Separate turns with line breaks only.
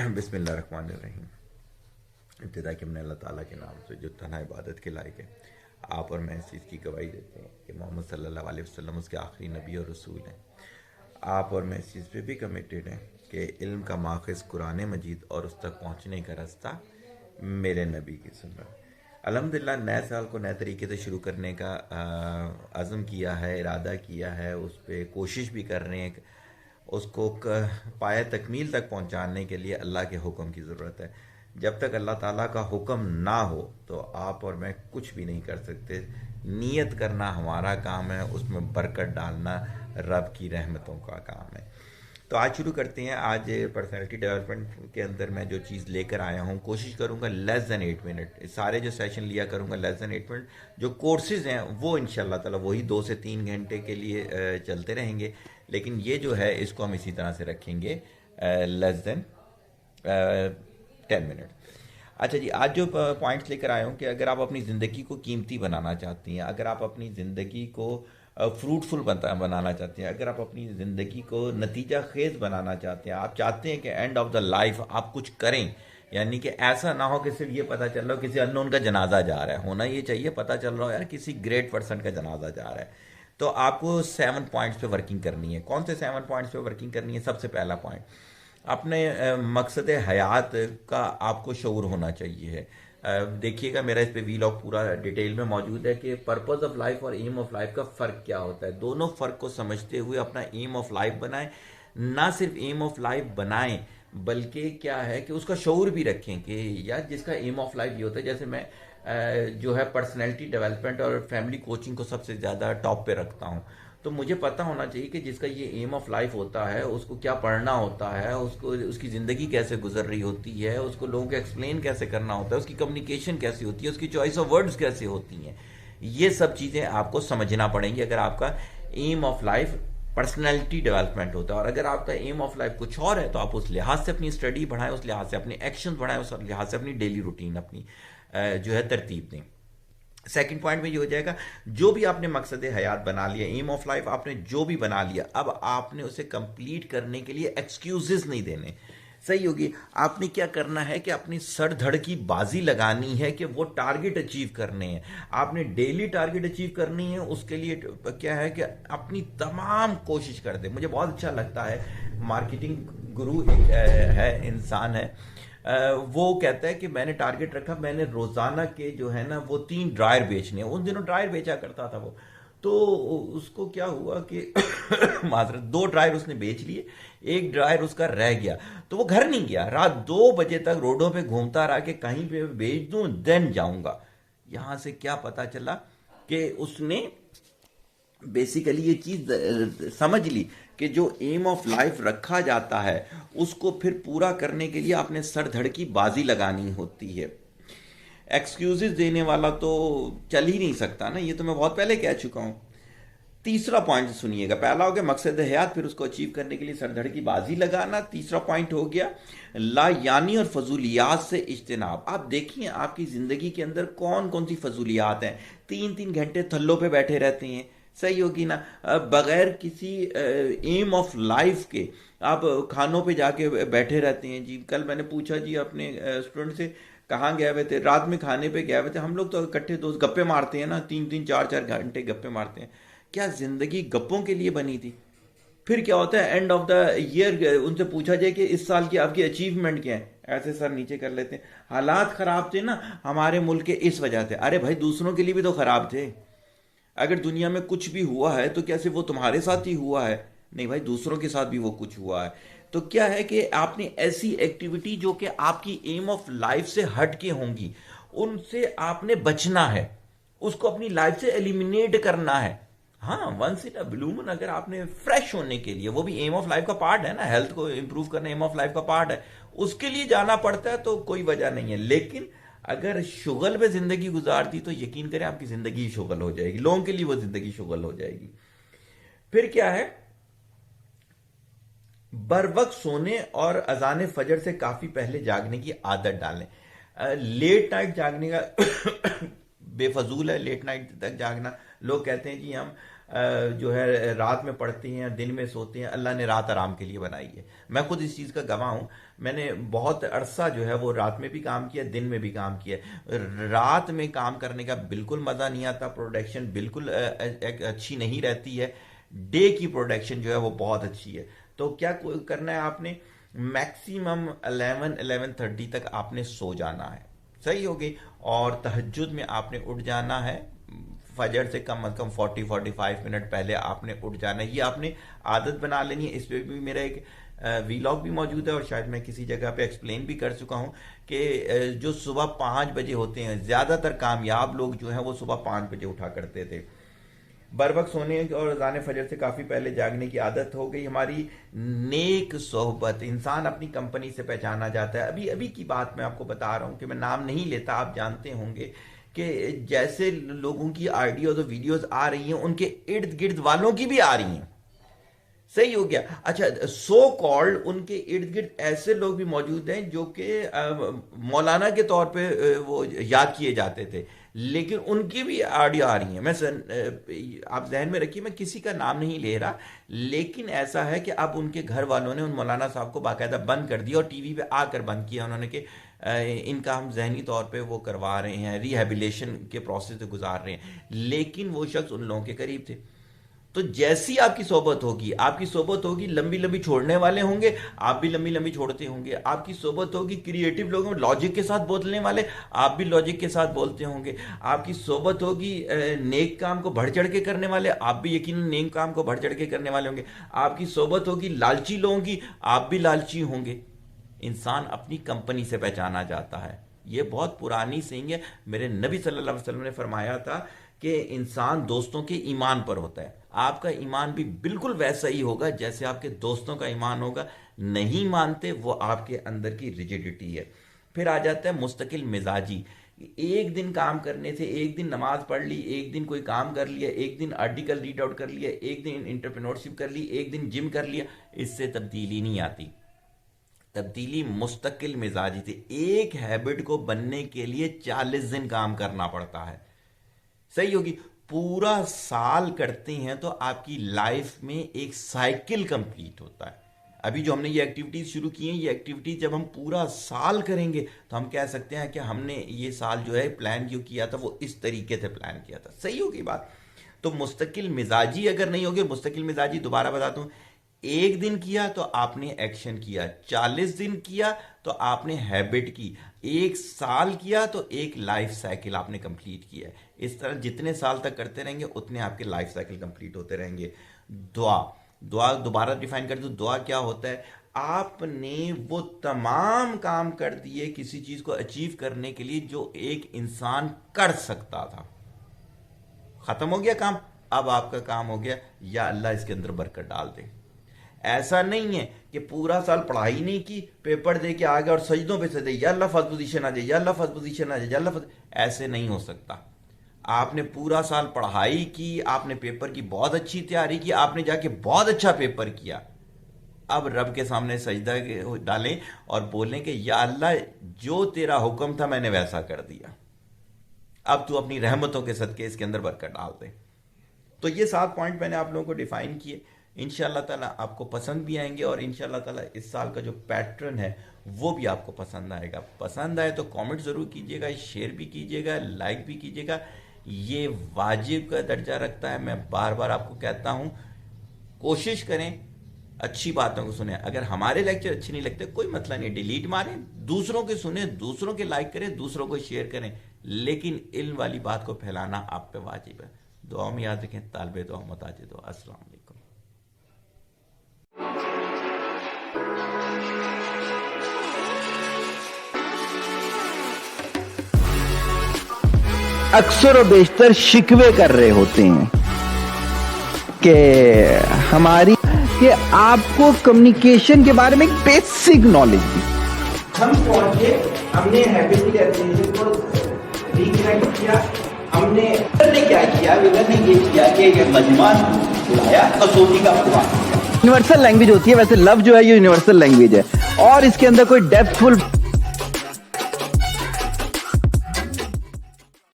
بسم اللہ الرحمن الرحیم۔ ابتدا کہ میں اللہ تعالیٰ کے نام سے جو تنہا عبادت کے لائق ہے، آپ اور میں اس چیز کی گواہی دیتے ہیں کہ محمد صلی اللہ علیہ وسلم اس کے آخری نبی اور رسول ہیں۔ آپ اور میں اس چیز پہ بھی کمیٹیڈ ہیں کہ علم کا ماخذ قرآن مجید اور اس تک پہنچنے کا راستہ میرے نبی کی سنت۔ الحمدللہ نئے سال کو نئے طریقے سے شروع کرنے کا عزم کیا ہے، ارادہ کیا ہے، اس پہ کوشش بھی کر رہے ہیں۔ اس کو پایہ تکمیل تک پہنچانے کے لیے اللہ کے حکم کی ضرورت ہے۔ جب تک اللہ تعالیٰ کا حکم نہ ہو تو آپ اور میں کچھ بھی نہیں کر سکتے۔ نیت کرنا ہمارا کام ہے، اس میں برکت ڈالنا رب کی رحمتوں کا کام ہے۔ تو آج شروع کرتے ہیں۔ آج پرسنالٹی ڈیولپمنٹ کے اندر میں جو چیز لے کر آیا ہوں، کوشش کروں گا لیس دین 8 منٹ، سارے جو سیشن لیا کروں گا لیس دین 8 منٹ۔ جو کورسز ہیں وہ انشاءاللہ تعالیٰ وہی 2 سے 3 گھنٹے کے لیے چلتے رہیں گے، لیکن یہ جو ہے اس کو ہم اسی طرح سے رکھیں گے لیس دین 10 منٹ۔ اچھا جی، آج جو پوائنٹس لے کر آیا ہوں کہ اگر آپ اپنی زندگی کو قیمتی بنانا چاہتی ہیں، اگر آپ اپنی زندگی کو فروٹفل بنانا چاہتے ہیں، اگر آپ اپنی زندگی کو نتیجہ خیز بنانا چاہتے ہیں، آپ چاہتے ہیں کہ اینڈ آف دا لائف آپ کچھ کریں، یعنی کہ ایسا نہ ہو کہ صرف یہ پتہ چل رہا ہو کسی ان نون کا جنازہ جا رہا ہے، ہونا یہ چاہیے پتہ چل رہا ہو یار کسی گریٹ پرسن کا جنازہ جا رہا ہے۔ تو آپ کو 7 پوائنٹس پہ ورکنگ کرنی ہے۔ کون سے 7 پوائنٹس پہ ورکنگ کرنی ہے؟ سب سے پہلا پوائنٹ، اپنے مقصد حیات کا آپ کو شعور ہونا چاہیے ہے۔ دیکھیے گا میرا اس پہ ویلاگ پورا ڈیٹیل میں موجود ہے کہ پرپز آف لائف اور ایم آف لائف کا فرق کیا ہوتا ہے۔ دونوں فرق کو سمجھتے ہوئے اپنا ایم آف لائف بنائیں۔ نہ صرف ایم آف لائف بنائیں بلکہ کیا ہے کہ اس کا شعور بھی رکھیں کہ یار جس کا ایم آف لائف یہ ہوتا ہے، جیسے میں جو ہے پرسنالٹی ڈیولپمنٹ اور فیملی کوچنگ کو سب سے زیادہ ٹاپ پہ رکھتا ہوں، تو مجھے پتہ ہونا چاہیے کہ جس کا یہ ایم آف لائف ہوتا ہے اس کو کیا پڑھنا ہوتا ہے، اس کی زندگی کیسے گزر رہی ہوتی ہے، اس کو لوگوں کو ایکسپلین کیسے کرنا ہوتا ہے، اس کی کمیونیکیشن کیسی ہوتی ہے، اس کی چوائس آف ورڈز کیسے ہوتی ہیں۔ یہ سب چیزیں آپ کو سمجھنا پڑیں گی اگر آپ کا aim of life personality development ہوتا ہے۔ اور اگر آپ کا ایم آف لائف کچھ اور ہے تو آپ اس لحاظ سے اپنی اسٹڈی بڑھائیں، اس لحاظ سے اپنے ایکشن بڑھائیں، اس لحاظ سے اپنی ڈیلی روٹین اپنی جو ہے ترتیب دیں۔ سیکنڈ پوائنٹ میں یہ ہو جائے گا، جو بھی آپ نے مقصد حیات بنا لیا، ایم آف لائف آپ نے جو بھی بنا لیا، اب آپ نے اسے کمپلیٹ کرنے کے لیے ایکسکیوزز نہیں دینے۔ صحیح ہوگی؟ آپ نے کیا کرنا ہے کہ اپنی سر دھڑ کی بازی لگانی ہے کہ وہ ٹارگٹ اچیو کرنے ہیں۔ آپ نے ڈیلی ٹارگٹ اچیو کرنی ہے، اس کے لیے کیا ہے کہ اپنی تمام کوشش کر دیں۔ مجھے بہت اچھا لگتا ہے، مارکیٹنگ گرو ہے، انسان ہے، وہ کہتا ہے کہ میں نے ٹارگٹ رکھا، میں نے روزانہ کے جو ہے نا وہ 3 ڈرائر بیچنے ہیں۔ ان دنوں ڈرائر بیچا کرتا تھا وہ، تو اس کو کیا ہوا کہ معذرت 2 ڈرائر اس نے بیچ لیے، 1 ڈرائر اس کا رہ گیا، تو وہ گھر نہیں گیا، رات 2 بجے تک روڈوں پہ گھومتا رہا کہ کہیں پہ بیچ دوں دین جاؤں گا۔ یہاں سے کیا پتا چلا کہ اس نے بیسیکلی یہ چیز سمجھ لی کہ جو ایم آف لائف رکھا جاتا ہے اس کو پھر پورا کرنے کے لیے اپنے سر دھڑ کی بازی لگانی ہوتی ہے۔ ایکسکیوزز دینے والا تو چل ہی نہیں سکتا نا، یہ تو میں بہت پہلے کہہ چکا ہوں۔ تیسرا پوائنٹ سنیے گا، پہلا ہو گیا مقصد حیات، پھر اس کو اچیو کرنے کے لیے سر دھڑ کی بازی لگانا۔ تیسرا پوائنٹ ہو گیا لا یعنی اور فضولیات سے اجتناب۔ آپ دیکھیں آپ کی زندگی کے اندر کون کون سی فضولیات ہیں۔ 3 گھنٹے تھلوں پہ بیٹھے رہتے ہیں، صحیح ہوگی نا، بغیر کسی ایم آف لائف کے آپ کھانوں پہ جا کے بیٹھے رہتے ہیں۔ جی کل میں نے پوچھا جی اپنے اسٹوڈنٹ سے کہاں گئے ہوئے تھے، رات میں کھانے پہ گئے ہوئے تھے۔ ہم لوگ تو اکٹھے دوست گپے مارتے ہیں نا، 3 4 گھنٹے گپے مارتے ہیں۔ کیا زندگی گپوں کے لیے بنی تھی؟ پھر کیا ہوتا ہے اینڈ آف دا ایئر ان سے پوچھا جائے کہ اس سال کی آپ کی اچیومنٹ کیا ہے، ایسے سر نیچے کر لیتے ہیں، حالات خراب تھے نا ہمارے ملک کے اس وجہ سے۔ ارے بھائی دوسروں کے لیے بھی تو خراب تھے۔ اگر دنیا میں کچھ بھی ہوا ہے تو کیا صرف وہ تمہارے ساتھ ہی ہوا ہے؟ نہیں بھائی، دوسروں کے ساتھ بھی وہ کچھ ہوا ہے۔ تو کیا ہے کہ آپ نے ایسی ایکٹیویٹی جو کہ آپ کی ایم آف لائف سے ہٹ کے ہوں گی ان سے آپ نے بچنا ہے، اس کو اپنی لائف سے ایلیمینیٹ کرنا ہے۔ ہاں ونس ان اے بلو مون اگر آپ نے فریش ہونے کے لیے، وہ بھی ایم آف لائف کا پارٹ ہے نا، ہیلتھ کو امپروو کرنا ایم آف لائف کا پارٹ ہے، اس کے لیے جانا پڑتا ہے تو کوئی وجہ نہیں ہے۔ لیکن اگر شغل پہ زندگی گزار دی تو یقین کریں آپ کی زندگی شغل ہو جائے گی، لوگوں کے لیے وہ زندگی شغل ہو جائے گی۔ پھر کیا ہے، بر وقت سونے اور اذان فجر سے کافی پہلے جاگنے کی عادت ڈالیں۔ لیٹ نائٹ جاگنے کا بے فضول ہے، لیٹ نائٹ تک جاگنا۔ لوگ کہتے ہیں جی ہم جو ہے رات میں پڑھتے ہیں، دن میں سوتے ہیں، اللہ نے رات آرام کے لیے بنائی ہے. میں خود اس چیز کا گواہ ہوں. میں نے بہت عرصہ جو ہے وہ رات میں بھی کام کیا، دن میں بھی کام کیا. رات میں کام کرنے کا بالکل مزہ نہیں آتا، پروڈکشن بالکل اچھی نہیں رہتی ہے. ڈے کی پروڈکشن جو ہے وہ بہت اچھی ہے. تو کیا کرنا ہے آپ نے، میکسیمم 11-11:30 تک آپ نے سو جانا ہے. صحیح ہوگی. اور تہجد میں آپ نے اٹھ جانا ہے، فجر سے کم از کم 40-45 منٹ پہلے آپ نے اٹھ جانا ہے. یہ آپ نے عادت بنا لینی ہے. اس پہ بھی میرا ایک ویلاگ بھی موجود ہے، اور شاید میں کسی جگہ پہ ایکسپلین بھی کر چکا ہوں کہ جو صبح 5 بجے ہوتے ہیں، زیادہ تر کامیاب لوگ جو ہیں وہ صبح 5 بجے اٹھا کرتے تھے. بر وقت سونے اور اذان فجر سے کافی پہلے جاگنے کی عادت ہو گئی ہماری. نیک صحبت، انسان اپنی کمپنی سے پہچانا جاتا ہے. ابھی کی بات میں آپ کو بتا رہا ہوں کہ میں نام نہیں لیتا، آپ جانتے ہوں گے کہ جیسے لوگوں کی آڈیوز اور ویڈیوز آ رہی ہیں، ان کے ارد گرد والوں کی بھی آ رہی ہیں. صحیح ہو گیا. اچھا، سو کالڈ ان کے ارد گرد ایسے لوگ بھی موجود ہیں جو کہ مولانا کے طور پہ وہ یاد کیے جاتے تھے، لیکن ان کی بھی آڈیو آ رہی ہیں. آپ ذہن میں رکھیے، میں کسی کا نام نہیں لے رہا، لیکن ایسا ہے کہ اب ان کے گھر والوں نے ان مولانا صاحب کو باقاعدہ بند کر دیا، اور ٹی وی پہ آ کر بند کیا انہوں نے کہ ان کا ہم ذہنی طور پہ وہ کروا رہے ہیں، ریہیبلیشن کے پروسیس سے گزار رہے ہیں. لیکن وہ شخص ان لوگوں کے قریب تھے. تو جیسی آپ کی صحبت ہوگی لمبی لمبی چھوڑنے والے ہوں گے، آپ بھی لمبی لمبی چھوڑتے ہوں گے. آپ کی صحبت ہوگی کریٹیو لوگوں، لاجک کے ساتھ بولنے والے، آپ بھی لاجک کے ساتھ بولتے ہوں گے. آپ کی صحبت ہوگی نیک کام کو بڑھ چڑھ کے کرنے والے، آپ بھی یقیناً نیک کام کو بڑھ چڑھ کے کرنے والے ہوں گے. آپ کی صحبت ہوگی لالچی لوگوں کی، آپ بھی لالچی ہوں گے. انسان اپنی کمپنی سے پہچانا جاتا ہے. یہ بہت پرانی سینگ ہے. میرے نبی صلی اللہ علیہ وسلم نے فرمایا تھا کہ انسان دوستوں کے ایمان پر ہوتا ہے. آپ کا ایمان بھی بالکل ویسا ہی ہوگا جیسے آپ کے دوستوں کا ایمان ہوگا. نہیں مانتے، وہ آپ کے اندر کی ریجیڈیٹی ہے. پھر آ جاتا ہے مستقل مزاجی. ایک دن کام کرنے سے، ایک دن نماز پڑھ لی، ایک دن کوئی کام کر لیا، ایک دن آرٹیکل ریڈ آؤٹ کر لیا، ایک دن انٹرپرینورشپ کر لی، ایک دن جم کر لیا، اس سے تبدیلی نہیں آتی. تبدیلی مستقل مزاجی تھی. ایک ہیبٹ کو بننے کے لیے 40 دن کام کرنا پڑتا ہے. صحیح ہوگی. پورا سال کرتے ہیں تو آپ کی لائف میں ایک سائیکل کمپلیٹ ہوتا ہے. ابھی جو ہم نے یہ ایکٹیویٹیز شروع کی ہیں، یہ ایکٹیویٹیز جب ہم پورا سال کریں گے تو ہم کہہ سکتے ہیں کہ ہم نے یہ سال جو ہے پلان جو کیا تھا وہ اس طریقے سے پلان کیا تھا. صحیح ہوگی بات. تو مستقل مزاجی اگر نہیں ہوگی، مستقل مزاجی دوبارہ بتاتا ہوں، ایک دن کیا تو آپ نے ایکشن کیا، 40 دن کیا تو آپ نے ہیبٹ کی، ایک سال کیا تو ایک لائف سائیکل آپ نے کمپلیٹ کیا ہے. اس طرح جتنے سال تک کرتے رہیں گے اتنے آپ کے لائف سائیکل کمپلیٹ ہوتے رہیں گے. دعا دوبارہ ڈیفائن کر دو. دعا کیا ہوتا ہے؟ آپ نے وہ تمام کام کر دیے کسی چیز کو اچیو کرنے کے لیے جو ایک انسان کر سکتا تھا. ختم ہو گیا کام. اب آپ کا کام ہو گیا یا اللہ اس کے اندر برکت ڈال دے. ایسا نہیں ہے کہ پورا سال پڑھائی نہیں کی، پیپر دے کے آ گیا اور سجدوں پہ سجدے، یا اللہ فرسٹ پوزیشن آ جائے، یا اللہ فرسٹ پوزیشن آ جائے، یا اللہ ایسے نہیں ہو سکتا. آپ نے پورا سال پڑھائی کی، آپ نے پیپر کی بہت اچھی تیاری کی، آپ نے جا کے بہت اچھا پیپر کیا. اب رب کے سامنے سجدہ ڈالیں اور بولیں کہ یا اللہ جو تیرا حکم تھا میں نے ویسا کر دیا، اب تو اپنی رحمتوں کے صدقے اس کے اندر برکت ڈال دے. تو یہ 7 پوائنٹ میں نے آپ لوگوں کو ڈیفائن کیے. انشاءاللہ تعالیٰ آپ کو پسند بھی آئیں گے، اور انشاءاللہ تعالیٰ اس سال کا جو پیٹرن ہے وہ بھی آپ کو پسند آئے گا. پسند آئے تو کامنٹ ضرور کیجیے گا، شیئر بھی کیجیے گا، لائک بھی کیجیے گا. یہ واجب کا درجہ رکھتا ہے. میں بار بار آپ کو کہتا ہوں، کوشش کریں اچھی باتوں کو سنیں. اگر ہمارے لیکچر اچھے نہیں لگتے کوئی مسئلہ نہیں، ڈیلیٹ ماریں، دوسروں کے سنیں، دوسروں کے لائک کریں، دوسروں کو شیئر کریں، لیکن علم والی بات کو پھیلانا آپ پہ واجب ہے. دعا میں یاد رکھیں. طالب دعا محتاج دعا. السلام علیکم.
اکثر و بیشتر شکوے کر رہے ہوتے ہیں کہ ہماری کہ آپ کو کمیونیکیشن کے بارے میں ایک بیسک نالج دی.
ہم پہنچے، ہم نے ہیبٹ ایپلیکیشن کو ریکنیکٹ کیا. ہم نے کیا کیا؟ نے یہ کیا کہ یہ مجمع بلایا، کسوٹی کا پروگرام.
یونیورسل لینگویج ہوتی ہے، ویسے لو جو ہے یہ یونیورسل لینگویج ہے، اور اس کے اندر کوئی ڈیپتھ فل